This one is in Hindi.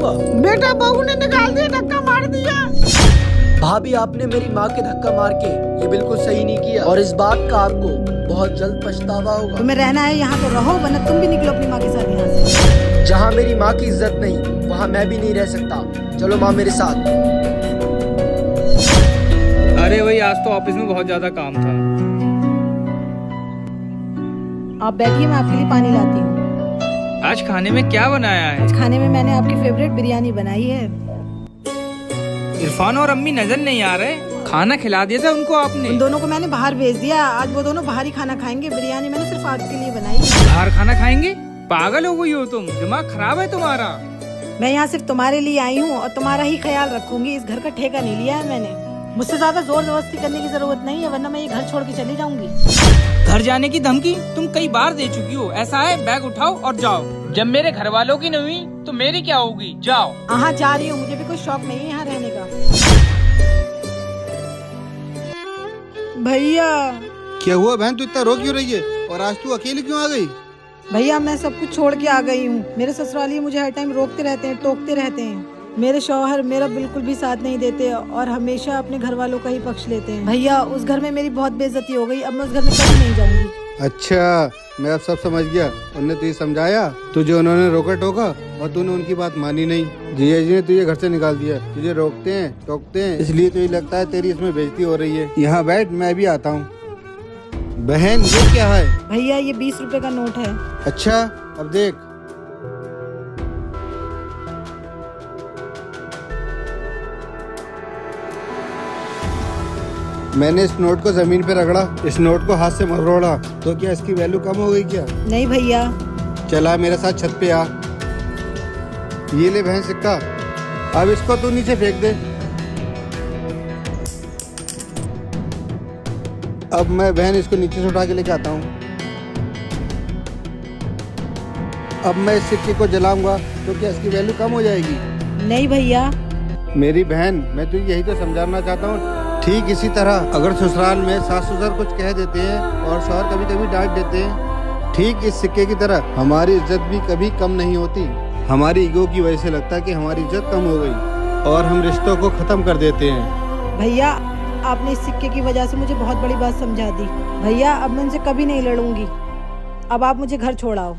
जाऊंगा। बेटा बहू ने निकाल दिया, धक्का मार दिया। भाभी आपने मेरी माँ के धक्का मार के ये बिल्कुल सही नहीं किया और इस बात का आपको बहुत जल्द पछतावा होगा। तुम्हें रहना है यहाँ तो रहो, वरना तुम भी निकलो अपनी माँ के साथ यहाँ से। जहाँ मेरी माँ की इज्जत नहीं वहाँ मैं भी नहीं रह सकता। चलो माँ मेरे साथ। अरे वही आज तो ऑफिस में बहुत ज्यादा काम था। आप बैठिए, मैं आपके लिए पानी लाती हूँ। आज खाने में क्या बनाया है? आज खाने में मैंने आपकी फेवरेट बिरयानी बनाई है। इरफान और अम्मी नजर नहीं आ रहे, खाना खिला दिया था उनको आपने। उन दोनों को मैंने बाहर भेज दिया, आज वो दोनों बाहर ही खाना खाएंगे। बिरयानी मैंने सिर्फ आपके लिए बनाई है। बाहर खाना खाएंगे? पागल हो गई हो तुम, दिमाग खराब है तुम्हारा। मैं यहाँ सिर्फ तुम्हारे लिए आई हूँ और तुम्हारा ही ख्याल रखूंगी। इस घर का ठेका नहीं लिया है मैंने। मुझसे ज्यादा जोर जबरदस्ती करने की जरूरत नहीं है, वरना मैं ये घर छोड़ के चली जाऊंगी। घर जाने की धमकी तुम कई बार दे चुकी हो। ऐसा है, बैग उठाओ और जाओ। जब मेरे घर वालों की नहीं हुई तो मेरी क्या होगी? जाओ। हाँ जा रही हूँ, मुझे भी कोई शौक नहीं है यहाँ रहने का। भैया। क्या हुआ बहन, तू इतना रो क्यों रही है? और आज तू अकेली क्यों आ गई? भैया मैं सब कुछ छोड़ के आ गई हूँ। मेरे ससुराली मुझे हर टाइम रोकते रहते हैं, टोकते रहते हैं। मेरे शौहर मेरा बिल्कुल भी साथ नहीं देते और हमेशा अपने घर वालों का ही पक्ष लेते हैं। भैया उस घर में मेरी बहुत बेइज्जती हो गई, अब मैं उस घर में कभी नहीं जाऊंगी। अच्छा, मैं अब सब समझ गया। उन्होंने तुझे समझाया, तुझे उन्होंने रोका टोका और तूने उनकी बात मानी नहीं। जिया जी ने तुझे घर से निकाल दिया। तुझे रोकते हैं टोकते हैं, इसलिए तुझे लगता है तेरी इसमें बेइज्जती हो रही है। यहाँ बैठ, मैं भी आता हूँ। बहन ये क्या है? भैया ये 20 रुपए का नोट है। अच्छा अब देख। मैंने इस नोट को जमीन पे रगड़ा, इस नोट को हाथ से मरोड़ा, तो क्या इसकी वैल्यू कम हो गई क्या? नहीं भैया। चला मेरे साथ छत पे आ। ये ले बहन सिक्का, अब इसको तू नीचे फेंक दे। अब मैं बहन इसको नीचे से उठा के लेके आता हूँ। अब मैं इस सिक्के को जलाऊंगा तो क्या इसकी वैल्यू कम हो जाएगी? नहीं भैया। मेरी बहन, मैं तुझे यही तो समझाना चाहता हूँ। ठीक इसी तरह अगर ससुराल में सास ससुर कुछ कह देते हैं और शौहर कभी कभी डांट देते हैं, ठीक इस सिक्के की तरह हमारी इज्जत भी कभी कम नहीं होती। हमारी ईगो की वजह से लगता है कि हमारी इज्जत कम हो गई और हम रिश्तों को खत्म कर देते हैं। भैया आपने इस सिक्के की वजह से मुझे बहुत बड़ी बात समझा दी। भैया अब मैं उनसे कभी नहीं लड़ूंगी। अब आप मुझे घर छोड़ाओ।